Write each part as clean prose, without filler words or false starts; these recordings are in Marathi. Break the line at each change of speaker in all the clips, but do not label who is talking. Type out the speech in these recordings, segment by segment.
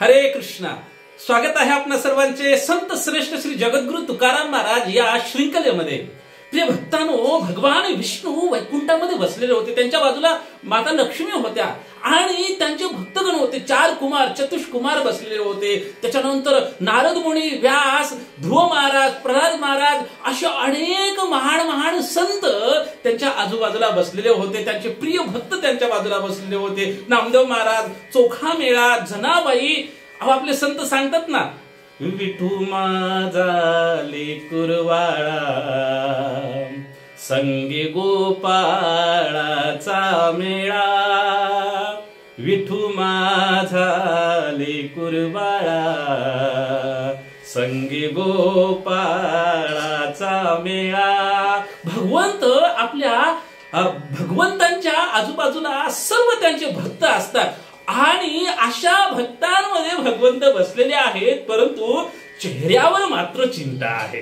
हरे कृष्णा. स्वागत आहे आपणा सर्वांचे संत श्रेष्ठ श्री जगद्गुरु तुकाराम महाराज या श्रृंखलेमध्ये. प्रिय भक्तांनो, भगवान विष्णू वैकुंठामध्ये बसलेले होते. त्यांच्या बाजूला माता लक्ष्मी होत्या आणि त्यांचे भक्तगण होते. 4 कुमार चतुष्कुमार बसलेले होते. त्याच्यानंतर नारद मुनी, व्यास, ध्रुव महाराज, प्रल्हाद महाराज असे अनेक महान संत त्यांच्या आजूबाजूला बसलेले होते. त्यांचे प्रिय भक्त त्यांच्या बाजूला बसलेले होते. नामदेव महाराज, चोखा मेळा, जनाबाई. आपले संत सांगतात ना, विठू माझा लेकुरवाळा संगे गोपाळाचा मेळा. विठू माझा लेकुरवाळा संगे गोपाळाचा मेळा. भगवंत भगवंतांच्या आजूबाजूला सर्व त्यांचे भक्त असतात आणि अशा भक्तांमध्ये भगवंत बसलेले आहेत, परंतु चेहऱ्यावर मात्र चिंता आहे.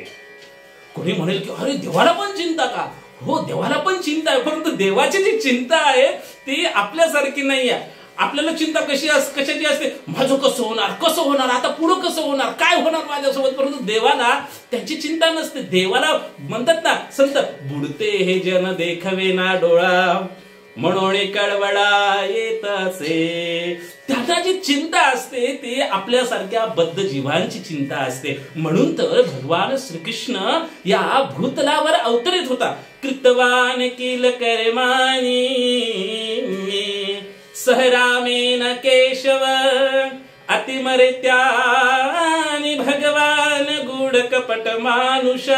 कोणी म्हणेल की अरे देवाला पण चिंता का? हो, देवाला पण चिंता आहे, परंतु देवाची जी चिंता आहे ती आपल्यासारखी नाही आहे. आपल्याला चिंता कशाची असते? माझं कसं होणार, आता पुढं कसं होणार, काय होणार माझ्यासोबत. परंतु देवाला त्यांची चिंता नसते. देवाला म्हणतात ना संत, बुडते हे जन देखवे ना डोळा म्हणून कळवळा येत असे. त्याला जी चिंता असते ती आपल्यासारख्या बद्ध जीवांची चिंता असते. म्हणून तर भगवान श्रीकृष्ण या भूतलावर अवतरित होता. कृतवान किल कर्माणी सहरामेन केशव अतिमरित्यानि भगवान गूढ कपट मानुष.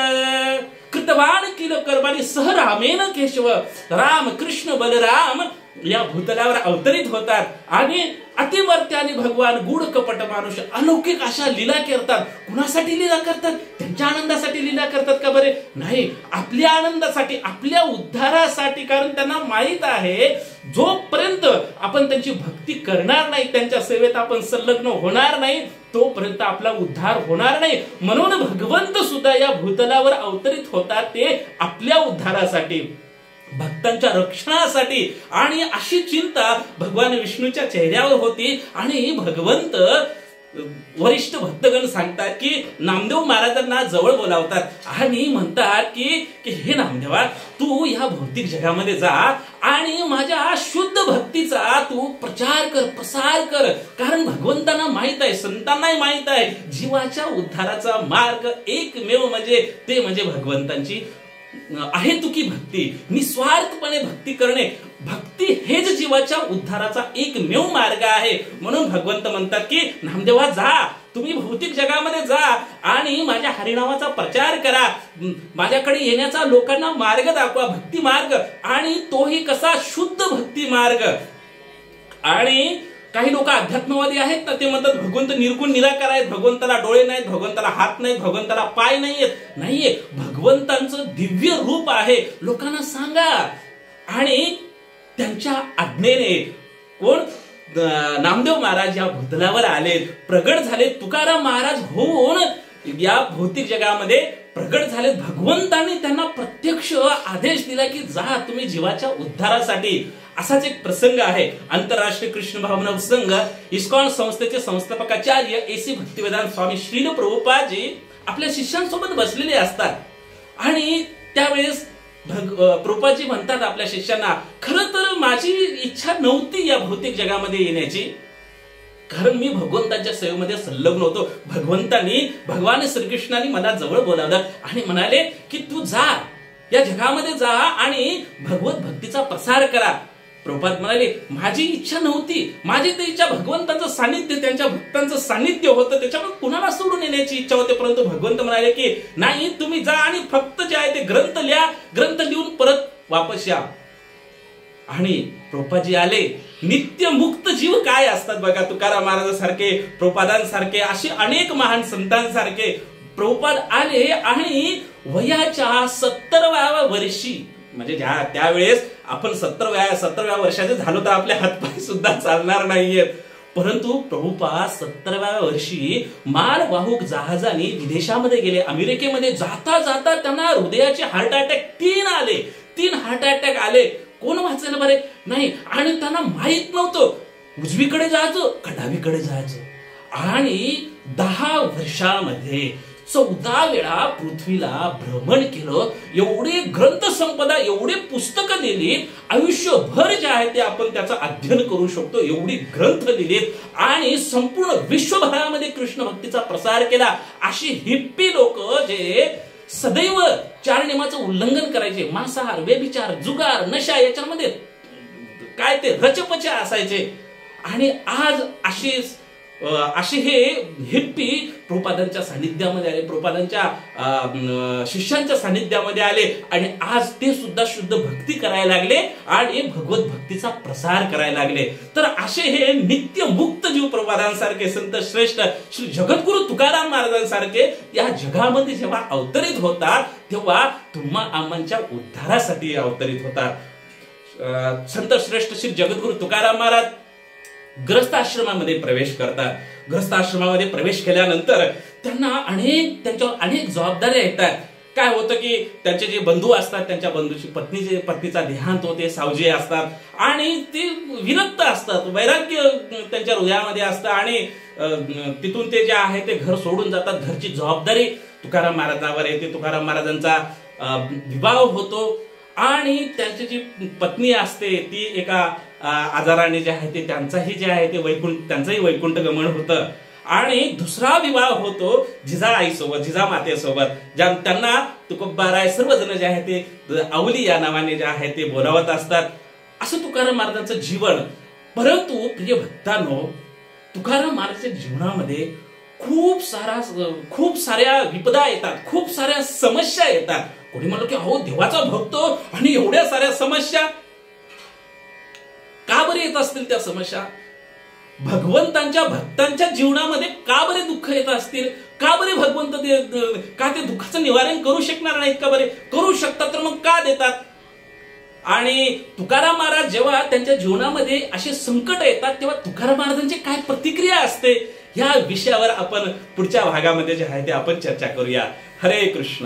कृतवान किल कर्माणी सह रामेन केशव. राम, कृष्ण, बलराम या भूतलावर अवतरित होतात आणि अतिमर्त्याने भगवान गूढ कपट मानुष अलौकिक अशा लीला करतात. कुणासाठी लीला करतात? त्यांच्या आनंदासाठी लीला करतात का? बरे नाही, आपल्या आनंदासाठी, आपल्या उद्धारासाठी. कारण त्यांना माहित आहे जोपर्यंत आपण त्यांची भक्ती करणार नाही, त्यांच्या सेवेत आपण संलग्न होणार नाही, तोपर्यंत आपला उद्धार होणार नाही. म्हणून भगवंत सुद्धा या भूतलावर अवतरित होतात ते आपल्या उद्धारासाठी, भक्तांच्या रक्षणासाठी. आणि अशी चिंता भगवान विष्णूच्या चेहऱ्यावर होती. आणि भगवंत वरिष्ठ भक्तगण सांगतात की नामदेव महाराजांना जवळ बोलावतात आणि म्हणतात की हे नामदेवा, तू या भौतिक जगामध्ये जा आणि माझ्या शुद्ध भक्तीचा तू प्रचार कर, प्रसार कर. कारण भगवंतांना माहित आहे, संतांनाही माहित आहे, जीवाच्या उद्धाराचा मार्ग एकमेव म्हणजे भगवंतांची आहे तुकी भक्ती, निस्वार्थपणे भक्ती करणे. भक्ती हेच जीवाच्या उद्धाराचा एकमेव मार्ग आहे. म्हणून भगवंत म्हणतात की नामदेवा, जा, तुम्ही भौतिक जगामध्ये जा आणि माझ्या हरिनामाचा प्रचार करा, माझ्याकडे येण्याचा लोकांना मार्ग दाखवा, भक्ती मार्ग, आणि तोही कसा? शुद्ध भक्ती मार्ग. आणि काही लोक अध्यात्मवादी आहेत ना, ते म्हणतात भगवंत निर्गुण निराकार आहेत, भगवंताला डोळे नाहीत, भगवंताला हात नाहीत, भगवंताला पाय नाहीये. भगवंतांचं दिव्य रूप आहे, लोकांना सांगा. आणि त्यांच्या आज्ञेने कोण? नामदेव महाराज या भूतलावर आले, प्रगट झाले. तुकाराम महाराज होऊन या भौतिक जगामध्ये प्रगट झाले. भगवंतांनी त्यांना प्रत्यक्ष आदेश दिला की जा, तुम्ही जीवाच्या उद्धारासाठी. असाच एक प्रसंग आहे. आंतरराष्ट्रीय कृष्ण भावना संघ इस्कॉन संस्थेचे संस्थापकाचार्य AC भक्तिवेदांत स्वामी श्रील प्रभुपादजी आपल्या शिष्यांसोबत बसलेले असतात. आणि त्यावेळेस प्रभुपादजी म्हणतात आपल्या शिष्यांना, खरं तर माझी इच्छा नव्हती या भौतिक जगामध्ये येण्याची, कारण मी भगवंतांच्या सेवेमध्ये संलग्न होतो. भगवान श्रीकृष्णाने मला जवळ बोलावलं आणि म्हणाले की तू जा, या जगामध्ये जा आणि भगवत भक्तीचा प्रसार करा. प्रभुपाद म्हणाले, माझी इच्छा नव्हती, माझी तर इच्छा भगवंतांचं सानिध्य, त्यांच्या भक्तांचं सानिध्य होतं, त्याच्यामुळे कुणाला सोडून येण्याची इच्छा होते. परंतु भगवंत म्हणाले की नाही, तुम्ही जा आणि फक्त जे आहे ते ग्रंथ लिहा, ग्रंथ लिहून परत वापस या. आणि प्रभुपादजी आले. नित्य मुक्त जीव काय असतात बघा, तुकाराम महाराजांसारखे, प्रभुपादांसारखे, असे अनेक महान संतांसारखे प्रभुपाद आले आणि वयाच्या 70व्या वर्षी, म्हणजे त्यावेळेस आपण 70व्या वर्षाचे झालो तर आपले हातपाय सुद्धा चालणार नाहीयेत, परंतु प्रभुपाद 70व्या वर्षी मालवाहूक जहाजाने विदेशामध्ये गेले. अमेरिकेमध्ये जाता जाता त्यांना हृदयाचे हार्ट अटॅक 3 हार्ट अटॅक आले. कोण वाचलं बरे? नाही. आणि त्यांना माहित नव्हतं उजवीकडे जायचं का डावीकडे जायचं. आणि 10 वर्षामध्ये 14 वेळा पृथ्वीला भ्रमण केलं. एवढे ग्रंथसंपदा, एवढे पुस्तकं लिहिलीत, आयुष्यभर जे आहे ते आपण त्याचं अध्ययन करू शकतो एवढी ग्रंथ लिहिलीत आणि संपूर्ण विश्वभरामध्ये कृष्ण भक्तीचा प्रसार केला. अशी हिप्पी लोक जे सदैव 4 नियमाचं उल्लंघन करायचे, मांसाहार, व्यभिचार, जुगार, नशा याच्यामध्ये काय ते रचपचे असायचे. आणि आज असे हे हिप्पी प्रभुपादांच्या सानिध्यामध्ये आले, प्रभुपादांच्या शिष्यांच्या सानिध्यामध्ये आले आणि आज ते सुद्धा शुद्ध भक्ती करायला लागले आणि भगवत भक्तीचा प्रसार करायला लागले. तर असे हे नित्य मुक्त जीव प्रभुपादांसारखे संत श्रेष्ठ श्री जगद्गुरु तुकाराम महाराजांसारखे या जगामध्ये जेव्हा अवतरित होतात तेव्हा तुम्हा आम्हांच्या उद्धारासाठी अवतरित होतात. संत श्रेष्ठ श्री जगद्गुरु तुकाराम महाराज ग्रस्त आश्रमामध्ये प्रवेश करतात. ग्रस्त आश्रमामध्ये प्रवेश केल्यानंतर त्यांना त्यांच्यावर अनेक जबाबदाऱ्या येतात. काय होतं की त्यांचे जे बंधू असतात, त्यांच्या बंधूची पत्नीचा देहांत होते, सावजी असतात आणि ते विरक्त असतात, वैराग्य त्यांच्या हृदयामध्ये असतं आणि तिथून ते जे आहे ते घर सोडून जातात. घरची जबाबदारी तुकाराम महाराजांवर येते. तुकाराम महाराजांचा विवाह होतो आणि त्यांची जी पत्नी असते ती एका आजाराने जे आहे ते त्यांचंही वैकुंठ गमन होतं. आणि दुसरा विवाह होतो जिजाआईसोबत, जिजामातेसोबत, त्यांना तुकोबाराय सर्वजण जे आहे ते अवली या नावाने जे आहे ते बोलावत असतात. असं तुकाराम महाराजांचं जीवन. परंतु प्रिय भक्तांनो, तुकाराम महाराजांच्या जीवनामध्ये खूप साऱ्या विपदा येतात, खूप साऱ्या समस्या येतात. कोणी म्हणलं की अहो देवाचा भक्त आणि एवढ्या साऱ्या समस्या का बरे येत असतील? त्या समस्या भगवंतांच्या भक्तांच्या जीवनामध्ये का बरे दुःख येत असतील? का बरे भगवंत ते दुःखाचं निवारण करू शकणार नाहीत? का बरे करू शकतात तर मग का देतात? आणि तुकाराम महाराज जेव्हा त्यांच्या जीवनामध्ये असे संकट येतात तेव्हा तुकाराम महाराजांची काय प्रतिक्रिया असते या विषयावर आपण पुढच्या भागामध्ये जे आहे ते आपण चर्चा करूया. हरे कृष्ण.